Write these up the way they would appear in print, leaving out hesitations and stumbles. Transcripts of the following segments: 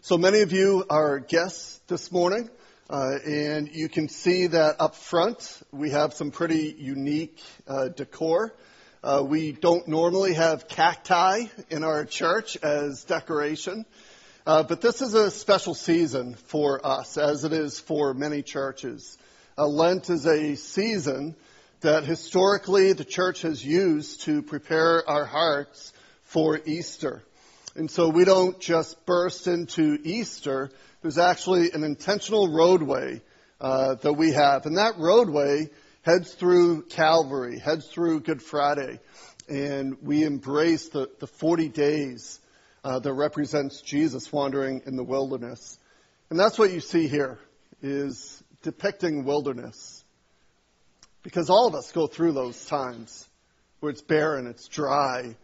So many of you are guests this morning, and you can see that up front we have some pretty unique decor. We don't normally have cacti in our church as decoration, but this is a special season for us, as it is for many churches. Lent is a season that historically the church has used to prepare our hearts for Easter. And so we don't just burst into Easter. There's actually an intentional roadway that we have. And that roadway heads through Calvary, heads through Good Friday. And we embrace the 40 days that represents Jesus wandering in the wilderness. And that's what you see here, is depicting wilderness. Because all of us go through those times where it's barren, it's dry,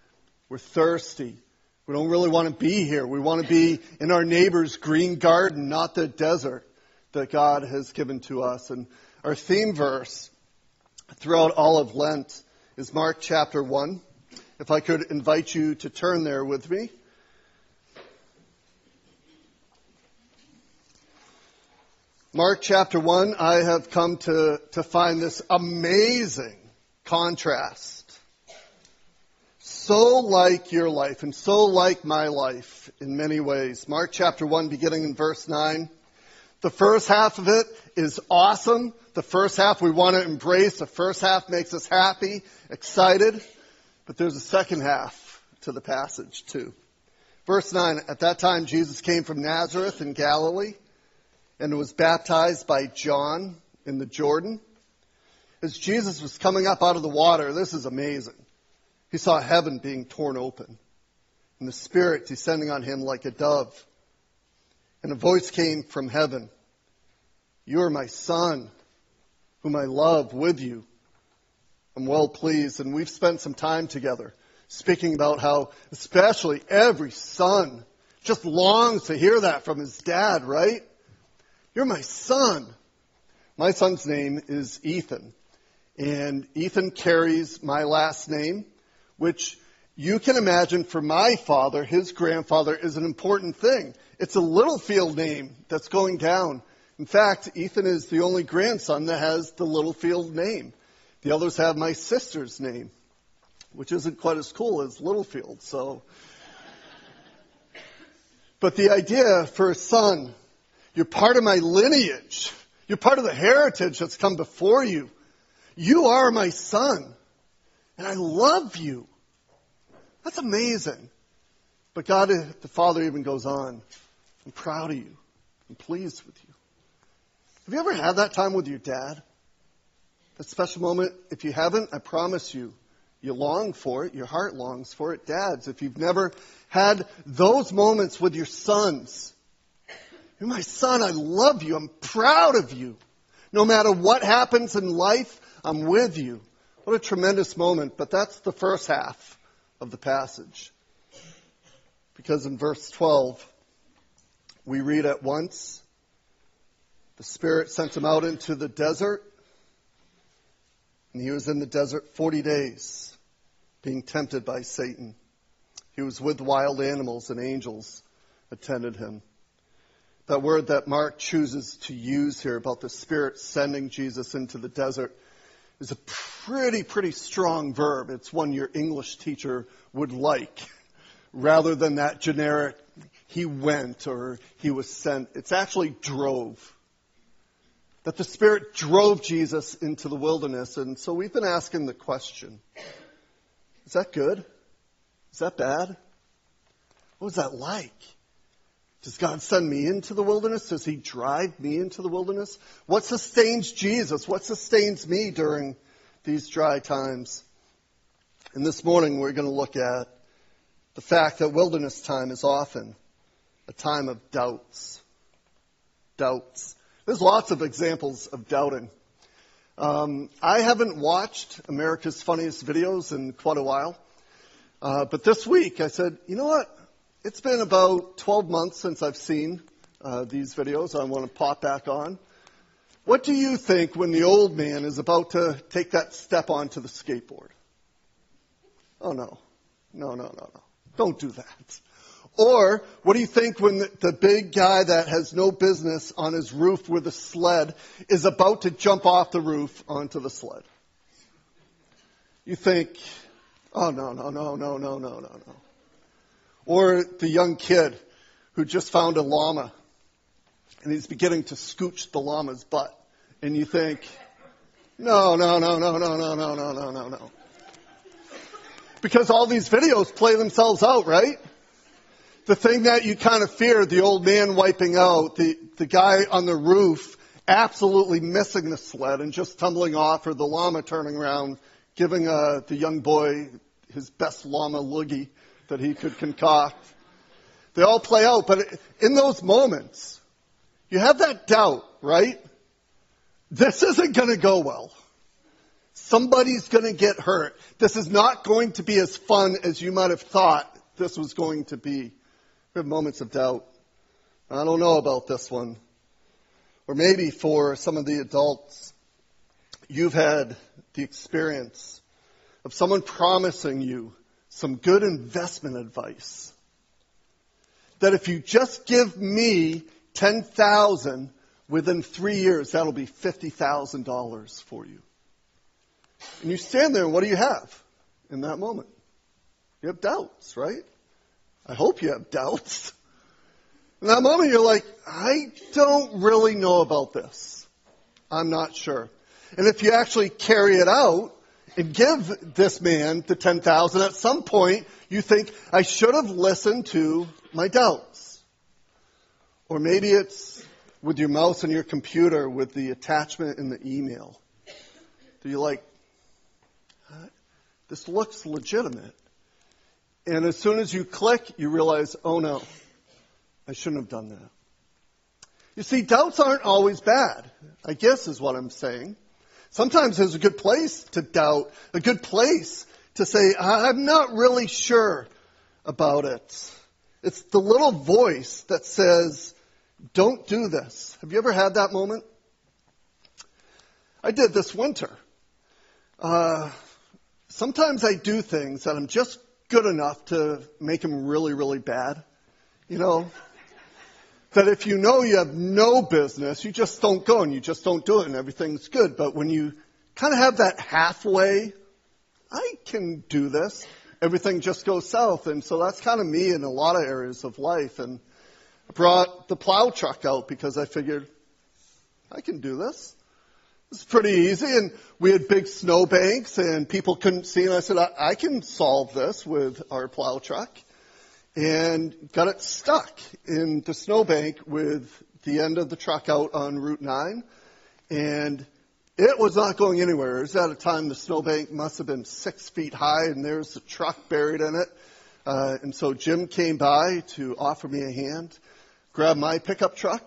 we're thirsty. We don't really want to be here. We want to be in our neighbor's green garden, not the desert that God has given to us. And our theme verse throughout all of Lent is Mark chapter 1. If I could invite you to turn there with me. Mark chapter 1, I have come to find this amazing contrast. So like your life and so like my life in many ways. Mark chapter 1, beginning in verse 9. The first half of it is awesome. The first half we want to embrace. The first half makes us happy, excited. But there's a second half to the passage too. Verse 9, at that time Jesus came from Nazareth in Galilee and was baptized by John in the Jordan. As Jesus was coming up out of the water, this is amazing. He saw heaven being torn open, and the Spirit descending on him like a dove. And a voice came from heaven. You are my Son, whom I love with you. I'm well pleased, and we've spent some time together speaking about how especially every son just longs to hear that from his dad, right? You're my son. My son's name is Ethan, and Ethan carries my last name, which you can imagine for my father, his grandfather, is an important thing. It's a Littlefield name that's going down. In fact, Ethan is the only grandson that has the Littlefield name. The others have my sister's name, which isn't quite as cool as Littlefield. But the idea for a son, you're part of my lineage. You're part of the heritage that's come before you. You are my son, and I love you. That's amazing. But God, the Father, even goes on. I'm proud of you. I'm pleased with you. Have you ever had that time with your dad? That special moment? If you haven't, I promise you, you long for it. Your heart longs for it. Dads, if you've never had those moments with your sons, you're my son. I love you. I'm proud of you. No matter what happens in life, I'm with you. What a tremendous moment. But that's the first half of the passage. Because in verse 12, we read at once, the Spirit sent him out into the desert, and he was in the desert 40 days, being tempted by Satan. He was with wild animals, and angels attended him. That word that Mark chooses to use here about the Spirit sending Jesus into the desert is a pretty strong verb. It's one your English teacher would like, rather than that generic, he went or he was sent. It's actually drove. That the Spirit drove Jesus into the wilderness. And so we've been asking the question, is that good? Is that bad? What was that like? Does God send me into the wilderness? Does he drive me into the wilderness? What sustains Jesus? What sustains me during these dry times? And this morning we're going to look at the fact that wilderness time is often a time of doubts. Doubts. There's lots of examples of doubting. I haven't watched America's Funniest Videos in quite a while. But this week I said, you know what? It's been about 12 months since I've seen these videos. I want to pop back on. What do you think when the old man is about to take that step onto the skateboard? Oh, no. No. Don't do that. Or what do you think when the big guy that has no business on his roof with a sled is about to jump off the roof onto the sled? You think, oh, no. Or the young kid who just found a llama and he's beginning to scooch the llama's butt. And you think, no. Because all these videos play themselves out, right? The thing that you kind of fear, the old man wiping out, the guy on the roof absolutely missing the sled and just tumbling off, or the llama turning around, giving the young boy his best llama loogie that he could concoct. They all play out, but in those moments, you have that doubt, right? This isn't going to go well. Somebody's going to get hurt. This is not going to be as fun as you might have thought this was going to be. We have moments of doubt. I don't know about this one. Or maybe for some of the adults, you've had the experience of someone promising you some good investment advice. That if you just give me $10,000 within 3 years, that'll be $50,000 for you. And you stand there and what do you have in that moment? You have doubts, right? I hope you have doubts. In that moment, you're like, I don't really know about this. I'm not sure. And if you actually carry it out and give this man the $10,000, at some point, you think, I should have listened to my doubts. Or maybe it's with your mouse and your computer with the attachment in the email. So you're like, this looks legitimate. And as soon as you click, you realize, oh no, I shouldn't have done that. You see, doubts aren't always bad, I guess is what I'm saying. Sometimes there's a good place to doubt, a good place to say, I'm not really sure about it. It's the little voice that says, don't do this. Have you ever had that moment? I did this winter. Sometimes I do things that I'm just good enough to make them really, really bad. You know, that if you know you have no business, you just don't go and you just don't do it and everything's good. But when you kind of have that halfway, I can do this, everything just goes south. And so that's kind of me in a lot of areas of life. And I brought the plow truck out because I figured I can do this. It's pretty easy, and we had big snow banks, and people couldn't see, and I said, I can solve this with our plow truck, and got it stuck in the snowbank with the end of the truck out on Route 9, and it was not going anywhere. It was at a time the snowbank must have been 6 feet high, and there's the truck buried in it, and so Jim came by to offer me a hand, grabbed my pickup truck,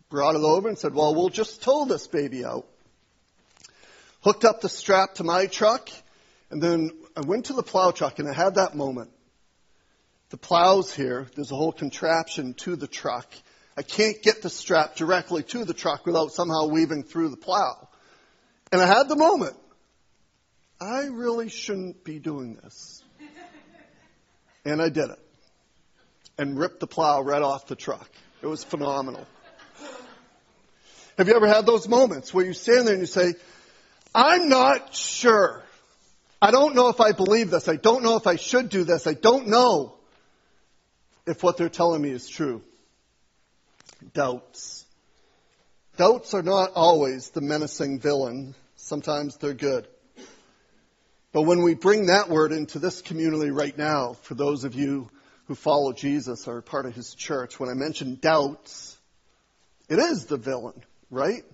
brought it over, and said, well, we'll just tow this baby out. Hooked up the strap to my truck, and then I went to the plow truck, and I had that moment. The plow's here. There's a whole contraption to the truck. I can't get the strap directly to the truck without somehow weaving through the plow. And I had the moment. I really shouldn't be doing this. And I did it. And ripped the plow right off the truck. It was phenomenal. Have you ever had those moments where you stand there and you say, I'm not sure. I don't know if I believe this. I don't know if I should do this. I don't know if what they're telling me is true. Doubts. Doubts are not always the menacing villain. Sometimes they're good. But when we bring that word into this community right now, for those of you who follow Jesus or are part of his church, when I mention doubts, it is the villain, right?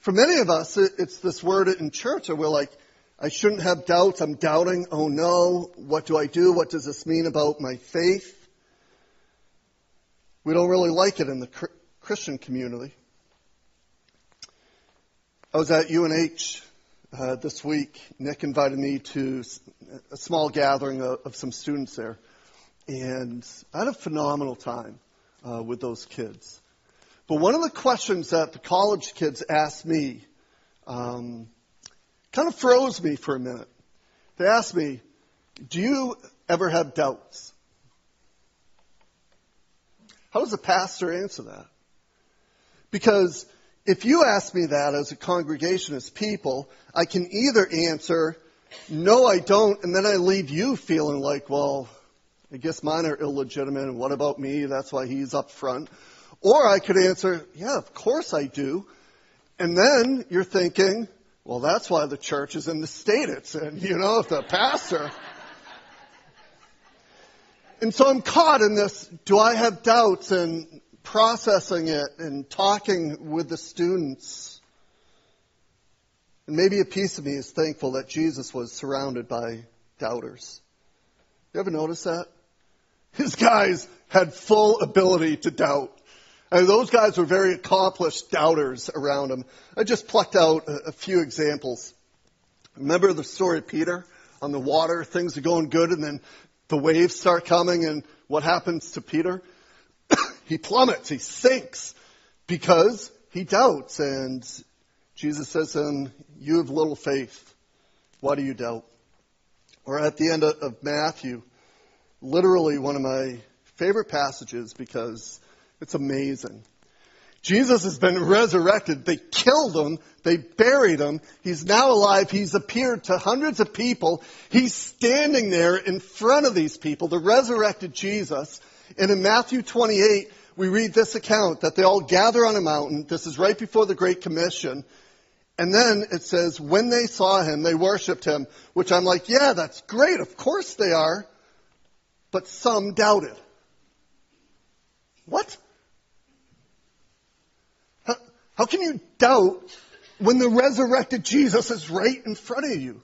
For many of us, it's this word in church where we're like, I shouldn't have doubts. I'm doubting. Oh no. What do I do? What does this mean about my faith? We don't really like it in the Christian community. I was at UNH this week. Nick invited me to a small gathering of some students there. And I had a phenomenal time with those kids. But one of the questions that the college kids asked me kind of froze me for a minute. They asked me, do you ever have doubts? How does a pastor answer that? Because if you ask me that as a congregation, as people, I can either answer, no, I don't, and then I leave you feeling like, well, I guess mine are illegitimate, and what about me? That's why he's up front. Or I could answer, yeah, of course I do. And then you're thinking, well, that's why the church is in the state it's in, if the pastor. And so I'm caught in this, do I have doubts, and processing it and talking with the students. And maybe a piece of me is thankful that Jesus was surrounded by doubters. You ever notice that? His guys had full ability to doubt. And those guys were very accomplished doubters around him. I just plucked out a few examples. Remember the story of Peter on the water? Things are going good, and then the waves start coming, and what happens to Peter? He plummets, he sinks, because he doubts. And Jesus says to him, you have little faith. Why do you doubt? Or at the end of Matthew, literally one of my favorite passages because it's amazing. Jesus has been resurrected. They killed him. They buried him. He's now alive. He's appeared to hundreds of people. He's standing there in front of these people, the resurrected Jesus. And in Matthew 28, we read this account that they all gather on a mountain. This is right before the Great Commission. And then it says, when they saw him, they worshiped him, which I'm like, yeah, that's great. Of course they are. But some doubted. What? How can you doubt when the resurrected Jesus is right in front of you?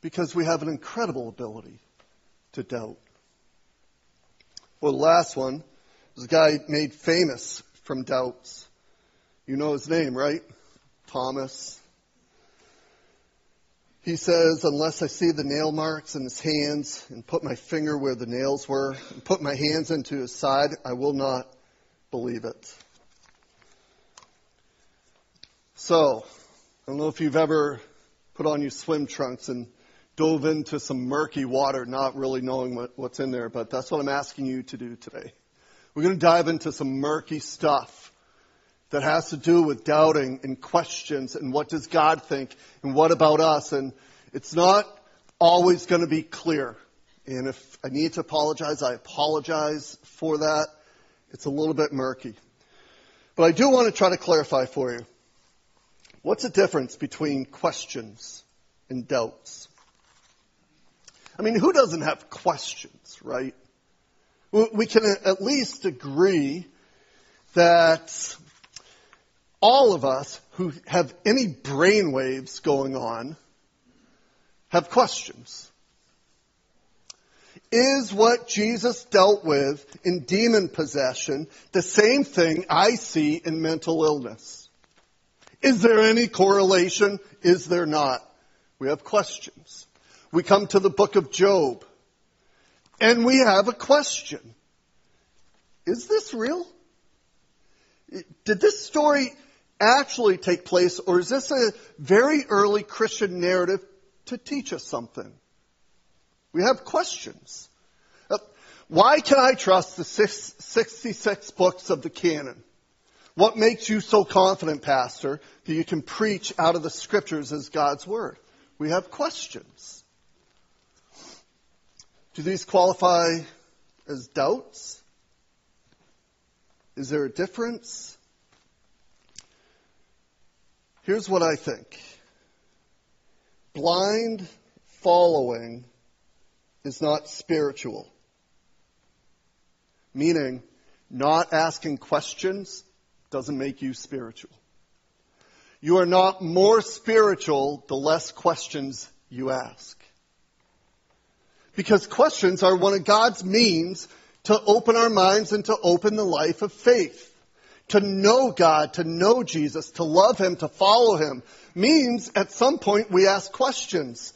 Because we have an incredible ability to doubt. Well, the last one is a guy made famous from doubts. You know his name, right? Thomas. He says, unless I see the nail marks in his hands and put my finger where the nails were and put my hands into his side, I will not believe it. So, I don't know if you've ever put on your swim trunks and dove into some murky water, not really knowing what's in there, but that's what I'm asking you to do today. We're going to dive into some murky stuff that has to do with doubting and questions and what does God think and what about us. And it's not always going to be clear. And if I need to apologize, I apologize for that. It's a little bit murky. But I do want to try to clarify for you. What's the difference between questions and doubts? I mean, who doesn't have questions, right? We can at least agree that all of us who have any brain waves going on have questions. Is what Jesus dealt with in demon possession the same thing I see in mental illness? Is there any correlation? Is there not? We have questions. We come to the book of Job, and we have a question. Is this real? Did this story actually take place, or is this a very early Christian narrative to teach us something? We have questions. Why can I trust the 66 books of the canon? What makes you so confident, Pastor, that you can preach out of the Scriptures as God's Word? We have questions. Do these qualify as doubts? Is there a difference? Here's what I think. Blind following is not spiritual. Meaning, not asking questions doesn't make you spiritual. You are not more spiritual the less questions you ask. Because questions are one of God's means to open our minds and to open the life of faith. To know God, to know Jesus, to love Him, to follow Him, means at some point we ask questions,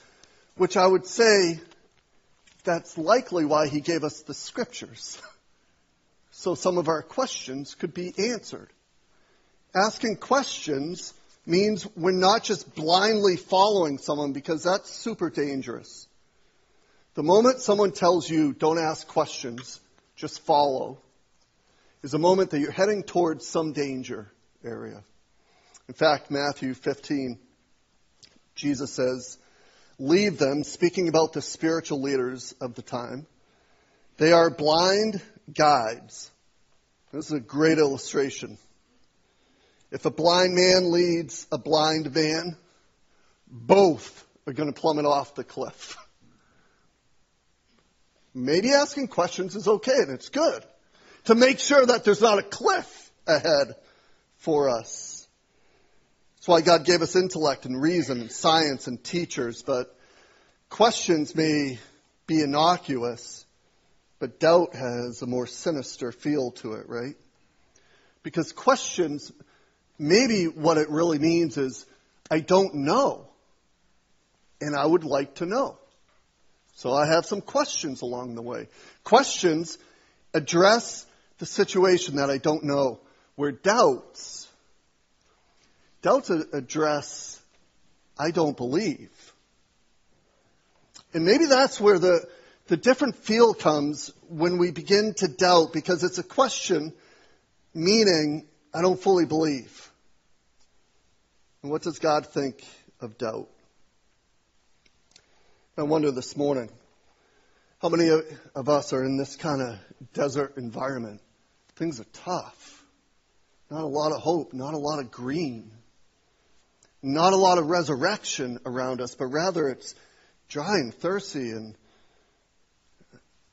which I would say that's likely why He gave us the Scriptures. So some of our questions could be answered. Asking questions means we're not just blindly following someone, because that's super dangerous. The moment someone tells you, don't ask questions, just follow, is a moment that you're heading towards some danger area. In fact, Matthew 15, Jesus says, "Leave them," speaking about the spiritual leaders of the time. "They are blind guides." This is a great illustration. If a blind man leads a blind van, both are going to plummet off the cliff. Maybe asking questions is okay, and it's good to make sure that there's not a cliff ahead for us. That's why God gave us intellect and reason and science and teachers, but questions may be innocuous, but doubt has a more sinister feel to it, right? Because questions, maybe what it really means is, I don't know, and I would like to know. So I have some questions along the way. Questions address the situation that I don't know, where doubts address, I don't believe. And maybe that's where the different feel comes when we begin to doubt, because it's a question meaning I don't fully believe. And what does God think of doubt? I wonder this morning, how many of us are in this kind of desert environment? Things are tough. Not a lot of hope, not a lot of green. Not a lot of resurrection around us, but rather it's dry and thirsty, and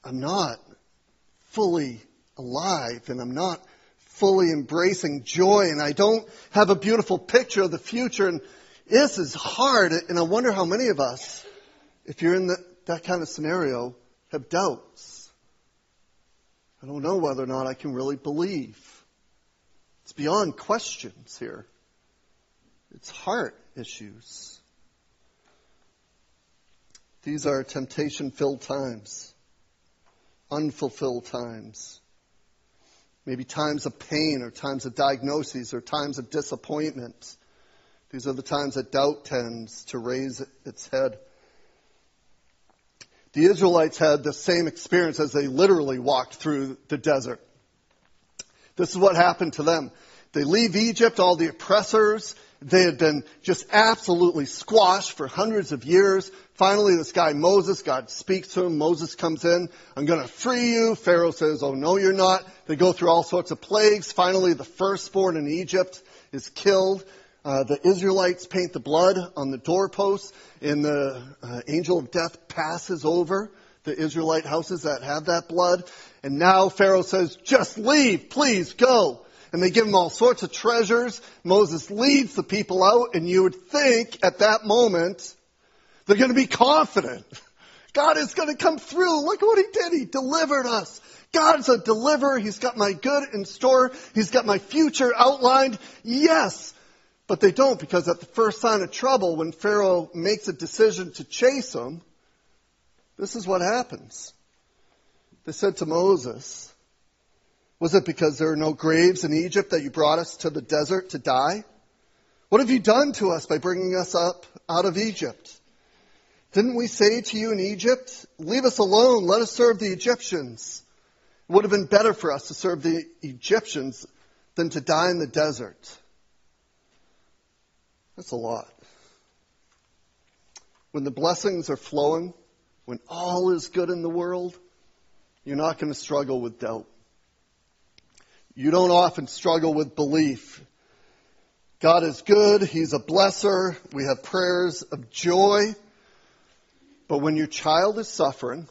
I'm not fully alive, and I'm not fully embracing joy, and I don't have a beautiful picture of the future, and this is hard. And I wonder how many of us, if you're in that kind of scenario, have doubts. I don't know whether or not I can really believe. It's beyond questions here. It's heart issues. These are temptation-filled times, unfulfilled times, maybe times of pain or times of diagnoses or times of disappointment. These are the times that doubt tends to raise its head. The Israelites had the same experience as they literally walked through the desert. This is what happened to them. They leave Egypt, all the oppressors. They had been just absolutely squashed for hundreds of years. Finally, this guy Moses, God speaks to him. Moses comes in. I'm going to free you. Pharaoh says, oh, no, you're not. They go through all sorts of plagues. Finally, the firstborn in Egypt is killed. The Israelites paint the blood on the doorposts, and the angel of death passes over the Israelite houses that have that blood. And now Pharaoh says, just leave, please go. And they give him all sorts of treasures. Moses leads the people out, and you would think at that moment they're going to be confident. God is going to come through. Look what he did. He delivered us. God's a deliverer. He's got my good in store. He's got my future outlined. Yes. But they don't, because at the first sign of trouble, when Pharaoh makes a decision to chase them, this is what happens. They said to Moses, was it because there are no graves in Egypt that you brought us to the desert to die? What have you done to us by bringing us up out of Egypt? Didn't we say to you in Egypt, leave us alone, let us serve the Egyptians? It would have been better for us to serve the Egyptians than to die in the desert. That's a lot. When the blessings are flowing, when all is good in the world, you're not going to struggle with doubt. You don't often struggle with belief. God is good. He's a blesser. We have prayers of joy. But when your child is suffering,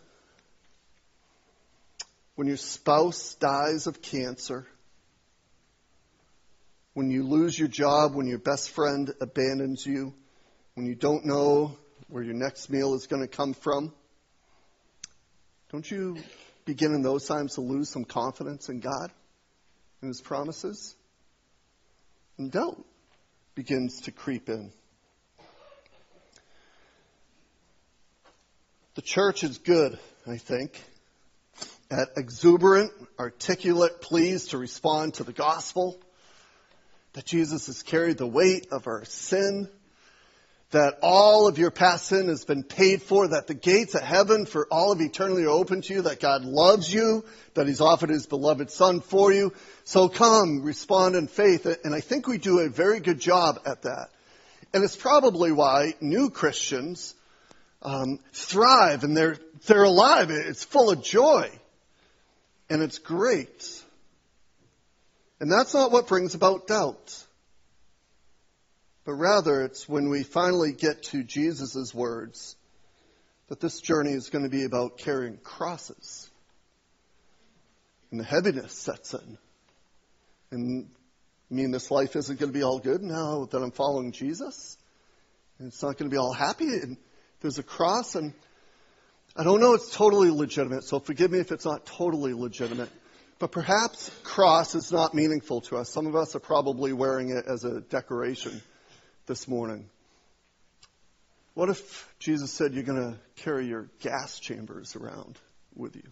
when your spouse dies of cancer, when you lose your job, when your best friend abandons you, when you don't know where your next meal is going to come from, don't you begin in those times to lose some confidence in God and His promises? And doubt begins to creep in. The church is good, I think, at exuberant, articulate pleas to respond to the gospel, that Jesus has carried the weight of our sin, that all of your past sin has been paid for, that the gates of heaven for all of eternity are open to you, that God loves you, that He's offered His beloved Son for you. So come, respond in faith. And I think we do a very good job at that. And it's probably why new Christians thrive, and they're alive. It's full of joy. And it's great. And that's not what brings about doubt. But rather, it's when we finally get to Jesus' words that this journey is going to be about carrying crosses. And the heaviness sets in. And I mean, this life isn't going to be all good now that I'm following Jesus. And it's not going to be all happy. And there's a cross, and I don't know it's totally legitimate, so forgive me if it's not totally legitimate. But perhaps cross is not meaningful to us. Some of us are probably wearing it as a decoration this morning. What if Jesus said you're going to carry your gas chambers around with you?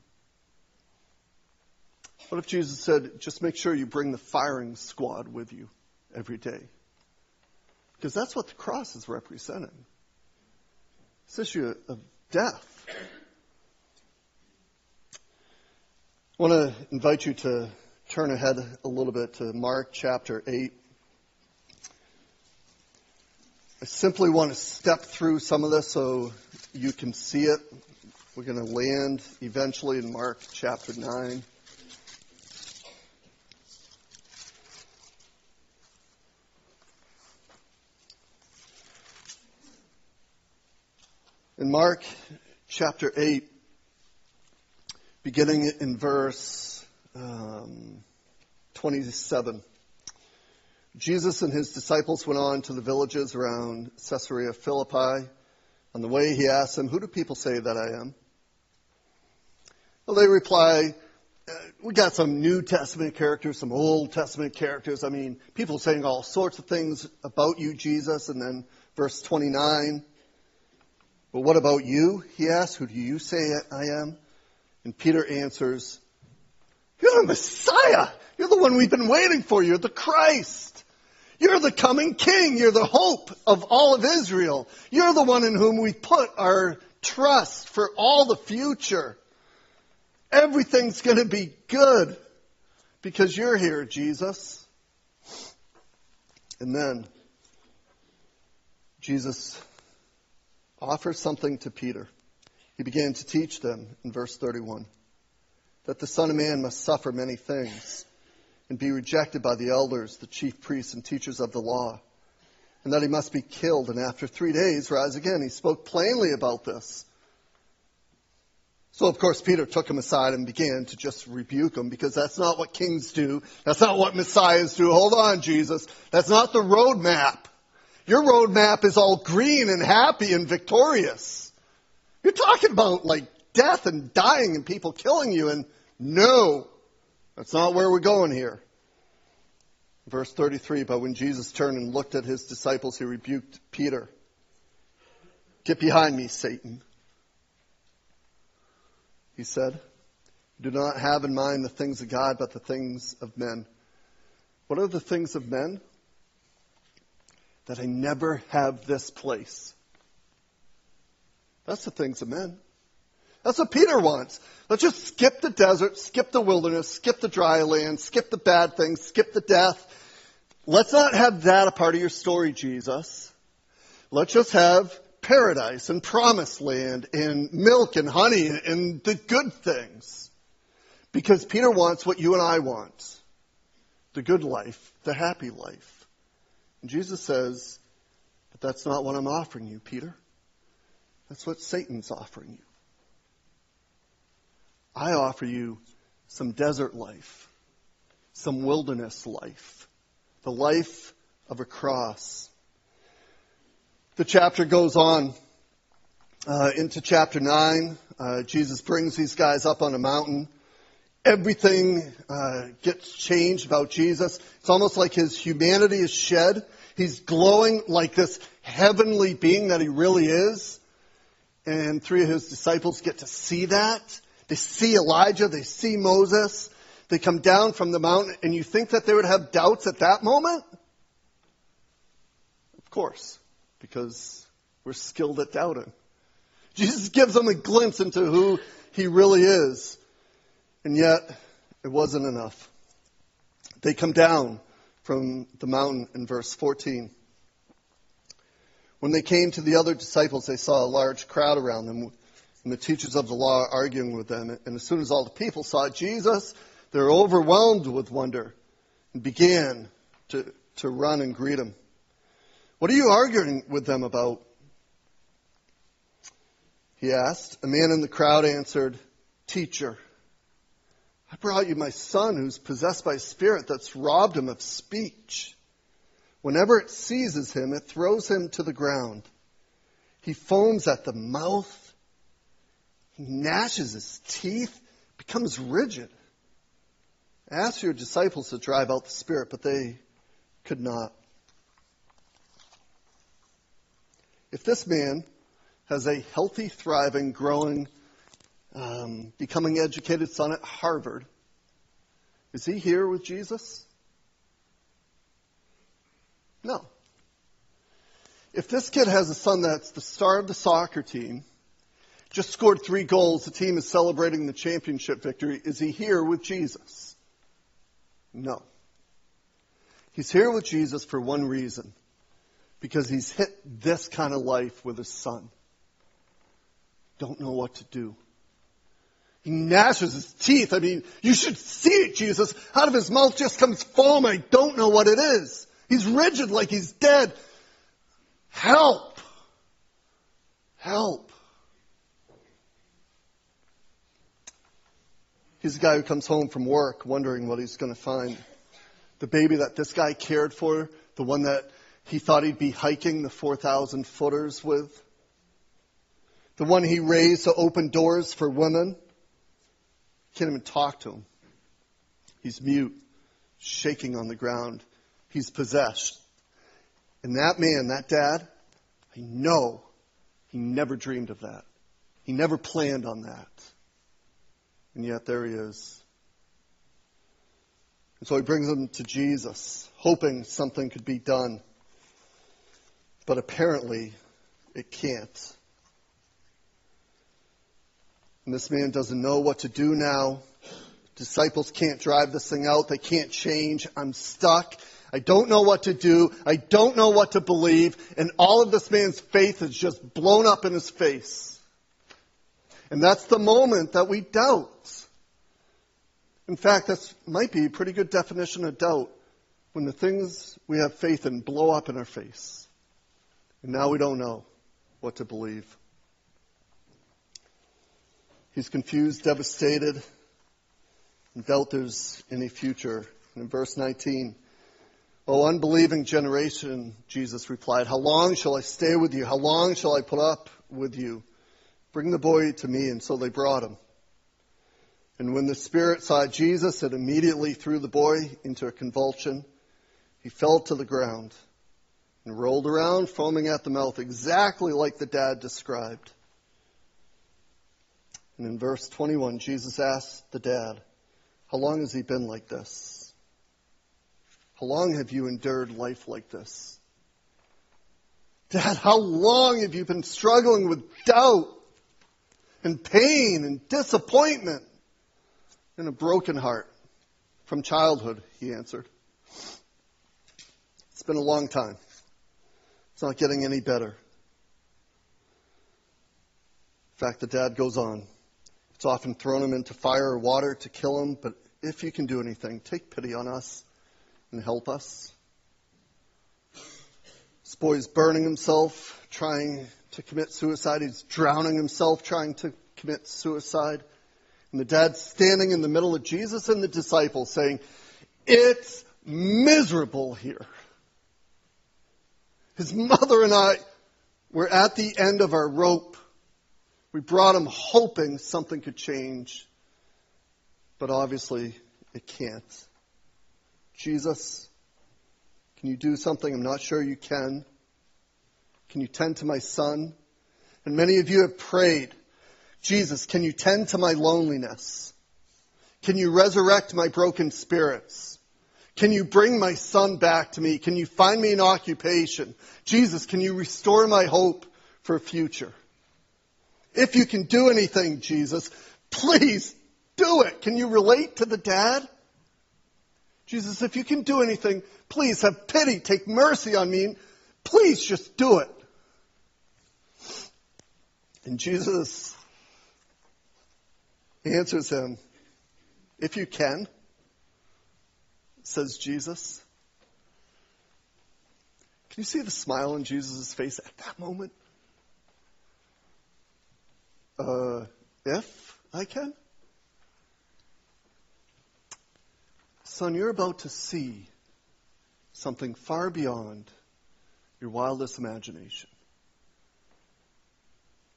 What if Jesus said, just make sure you bring the firing squad with you every day? Because that's what the cross is representing. This issue of death. I want to invite you to turn ahead a little bit to Mark chapter 8. I simply want to step through some of this so you can see it. We're going to land eventually in Mark chapter 9. In Mark chapter 8, beginning in verse 27, Jesus and his disciples went on to the villages around Caesarea Philippi. On the way, he asked them, "Who do people say that I am?" Well, they reply, "We got some New Testament characters, some Old Testament characters. I mean, people saying all sorts of things about you, Jesus." And then verse 29, "But what about you?" he asked. "Who do you say I am?" And Peter answers, "You're the Messiah. You're the one we've been waiting for. You're the Christ. You're the coming King. You're the hope of all of Israel. You're the one in whom we put our trust for all the future. Everything's going to be good because you're here, Jesus." And then Jesus offers something to Peter. He began to teach them in verse 31 that the Son of Man must suffer many things and be rejected by the elders, the chief priests and teachers of the law, and that he must be killed and after 3 days rise again. He spoke plainly about this. So, of course, Peter took him aside and began to just rebuke him, because that's not what kings do. That's not what messiahs do. Hold on, Jesus. That's not the roadmap. Your roadmap is all green and happy and victorious. You're talking about like death and dying and people killing you, and no, that's not where we're going here. Verse 33, but when Jesus turned and looked at his disciples, he rebuked Peter. "Get behind me, Satan," he said. "You do not have in mind the things of God, but the things of men." What are the things of men? That I never have this place. That's the things of men. That's what Peter wants. Let's just skip the desert, skip the wilderness, skip the dry land, skip the bad things, skip the death. Let's not have that a part of your story, Jesus. Let's just have paradise and promised land and milk and honey and the good things. Because Peter wants what you and I want. The good life, the happy life. And Jesus says, but that's not what I'm offering you, Peter. That's what Satan's offering you. I offer you some desert life, some wilderness life, the life of a cross. The chapter goes on into chapter 9. Jesus brings these guys up on a mountain. Everything gets changed about Jesus. It's almost like his humanity is shed. He's glowing like this heavenly being that he really is. And 3 of his disciples get to see that. They see Elijah. They see Moses. They come down from the mountain. And you think that they would have doubts at that moment? Of course. Because We're skilled at doubting. Jesus gives them a glimpse into who he really is. And yet, it wasn't enough. They come down from the mountain in verse 14. When they came to the other disciples, they saw a large crowd around them, and the teachers of the law arguing with them. And as soon as all the people saw Jesus, they were overwhelmed with wonder and began to run and greet him. What are you arguing with them about? He asked. A man in the crowd answered, Teacher, I brought you my son who's possessed by a spirit that's robbed him of speech. Whenever it seizes him, it throws him to the ground. He foams at the mouth. He gnashes his teeth, becomes rigid. Ask your disciples to drive out the spirit, but they could not. If this man has a healthy, thriving, growing, becoming educated son at Harvard, is he here with Jesus? No. If this kid has a son that's the star of the soccer team, just scored 3 goals, the team is celebrating the championship victory, is he here with Jesus? No. He's here with Jesus for one reason. Because he's hit this kind of life with his son. Don't know what to do. He gnashes his teeth. I mean, you should see it, Jesus. Out of his mouth just comes foam. I don't know what it is. He's rigid like he's dead. Help! Help! He's the guy who comes home from work wondering what he's going to find. The baby that this guy cared for, the one that he thought he'd be hiking the 4,000 footers with. The one he raised to open doors for women. Can't even talk to him. He's mute, shaking on the ground. He's possessed. And that man, that dad, I know he never dreamed of that. He never planned on that. And yet there he is. And so he brings him to Jesus, hoping something could be done. But apparently, it can't. And this man doesn't know what to do now. Disciples can't drive this thing out. They can't change. I'm stuck. I don't know what to do. I don't know what to believe. And all of this man's faith is just blown up in his face. And that's the moment that we doubt. In fact, that might be a pretty good definition of doubt. When the things we have faith in blow up in our face. And now we don't know what to believe. He's confused, devastated, and doubt there's any future. And in verse 19, O unbelieving generation, Jesus replied, how long shall I stay with you? How long shall I put up with you? Bring the boy to me. And so they brought him. And when the spirit saw Jesus, it immediately threw the boy into a convulsion. He fell to the ground and rolled around, foaming at the mouth, exactly like the dad described. And in verse 21, Jesus asked the dad, how long has he been like this? How long have you endured life like this? Dad, how long have you been struggling with doubt and pain and disappointment and a broken heart? From childhood, he answered. It's been a long time. It's not getting any better. In fact, the dad goes on. It's often thrown him into fire or water to kill him, but if you can do anything, take pity on us and help us. This boy's burning himself, trying to commit suicide. He's drowning himself, trying to commit suicide. And the dad's standing in the middle of Jesus and the disciples saying, it's miserable here. His mother and I were at the end of our rope. We brought him hoping something could change. But obviously, it can't. Jesus, can you do something? I'm not sure you can. Can you tend to my son? And many of you have prayed, Jesus, can you tend to my loneliness? Can you resurrect my broken spirits? Can you bring my son back to me? Can you find me an occupation? Jesus, can you restore my hope for a future. If you can do anything, Jesus, please do it. Can you relate to the dad? Jesus, if you can do anything, please have pity, take mercy on me, and please just do it. And Jesus answers him, if you can, says Jesus. Can you see the smile on Jesus' face at that moment? If I can? Son, you're about to see something far beyond your wildest imagination.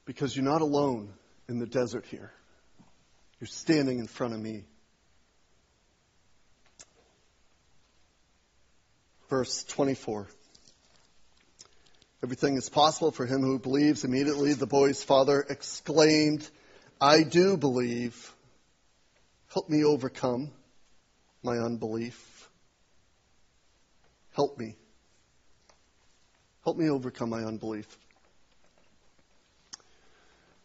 Because you're not alone in the desert here. You're standing in front of me. Verse 24. Everything is possible for him who believes. Immediately the boy's father exclaimed, I do believe. Help me overcome my unbelief. Help me. Help me overcome my unbelief.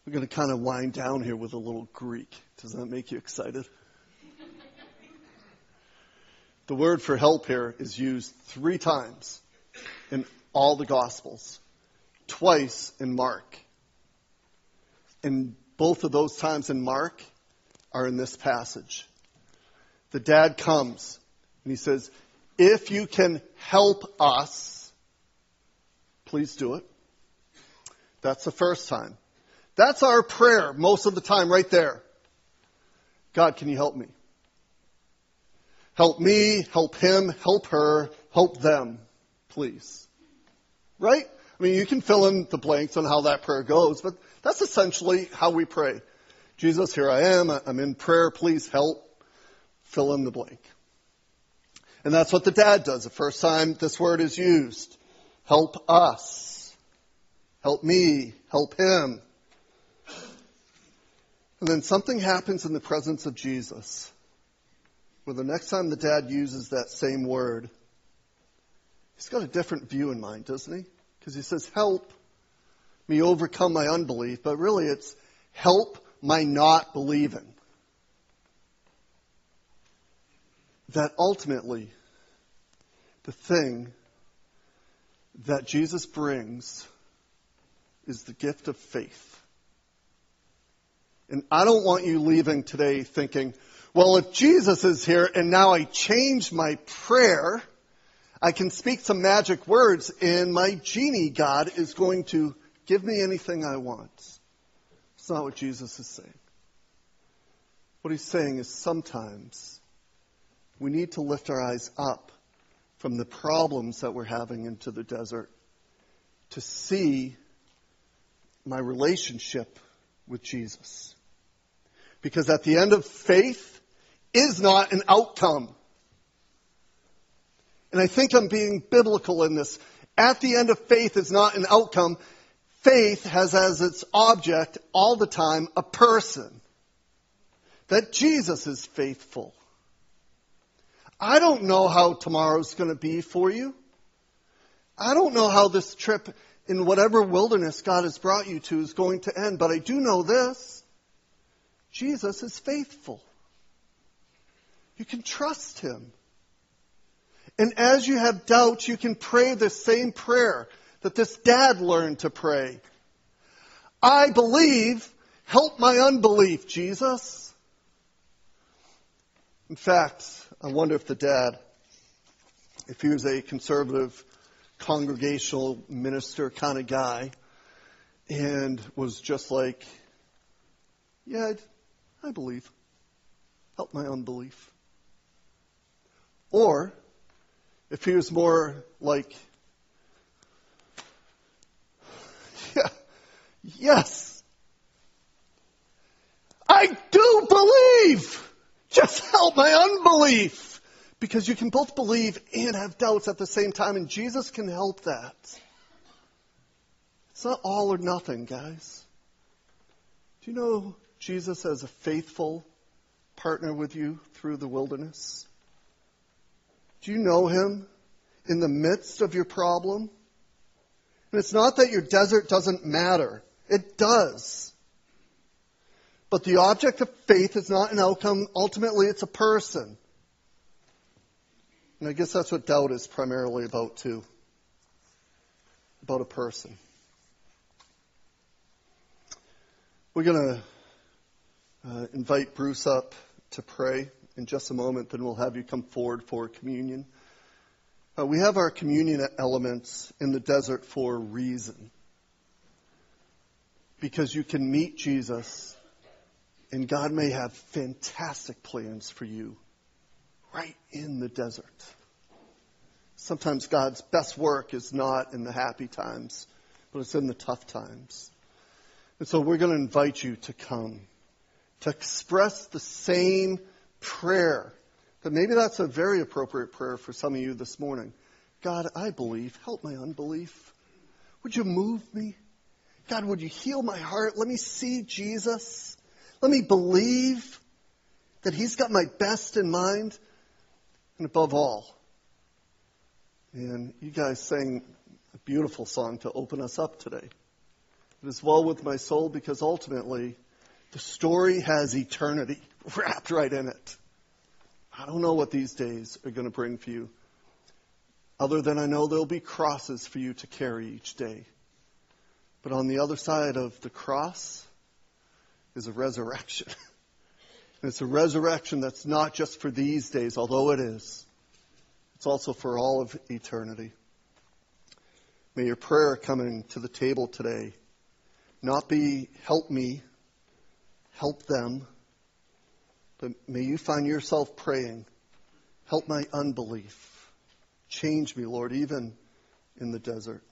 We're going to kind of wind down here with a little Greek. Does that make you excited? The word for help here is used 3 times in all the Gospels, twice in Mark. And both of those times in Mark are in this passage. The dad comes and he says, if you can help us, please do it. That's the first time. That's our prayer most of the time right there. God, can you help me? Help me, help him, help her, help them, please. Right? I mean, you can fill in the blanks on how that prayer goes, but that's essentially how we pray. Jesus, here I am. I'm in prayer. Please help. Fill in the blank. And that's what the dad does the first time this word is used. Help us. Help me. Help him. And then something happens in the presence of Jesus, where the next time the dad uses that same word, he's got a different view in mind, doesn't he? Because he says, help me overcome my unbelief, but really it's help my not believing. That ultimately, the thing that Jesus brings is the gift of faith. And I don't want you leaving today thinking, well, if Jesus is here and now I change my prayer, I can speak some magic words and my genie God is going to give me anything I want. It's not what Jesus is saying. What he's saying is sometimes we need to lift our eyes up from the problems that we're having into the desert to see my relationship with Jesus. Because at the end of faith is not an outcome. And I think I'm being biblical in this. At the end of faith is not an outcome. Faith has as its object all the time a person. That Jesus is faithful. I don't know how tomorrow's going to be for you. I don't know how this trip in whatever wilderness God has brought you to is going to end. But I do know this. Jesus is faithful. You can trust him. And as you have doubts, you can pray the same prayer that this dad learned to pray. I believe, help my unbelief, Jesus. In fact, I wonder if the dad, if he was a conservative, congregational minister kind of guy, and was just like, yeah, I believe. Help my unbelief. Or, if he was more like, yeah, yes, I do believe. Just help my unbelief. Because you can both believe and have doubts at the same time, and Jesus can help that. It's not all or nothing, guys. Do you know Jesus as a faithful partner with you through the wilderness? Do you know him in the midst of your problem? And it's not that your desert doesn't matter. It does. But the object of faith is not an outcome. Ultimately, it's a person. And I guess that's what doubt is primarily about, too. About a person. We're going to invite Bruce up to pray in just a moment. Then we'll have you come forward for communion. We have our communion elements in the desert for a reason. Because you can meet Jesus, and God may have fantastic plans for you right in the desert. Sometimes God's best work is not in the happy times, but it's in the tough times. And so we're going to invite you to come, to express the same prayer. But maybe that's a very appropriate prayer for some of you this morning. God, I believe. Help my unbelief. Would you move me? God, would you heal my heart? Let me see Jesus. Let me believe that He's got my best in mind. And above all, and you guys sang a beautiful song to open us up today. It is well with my soul because ultimately the story has eternity wrapped right in it. I don't know what these days are going to bring for you, other than I know there'll be crosses for you to carry each day. But on the other side of the cross is a resurrection. And it's a resurrection that's not just for these days, although it is. It's also for all of eternity. May your prayer coming to the table today not be, help me, help them, but may you find yourself praying, help my unbelief. Change me, Lord, even in the desert.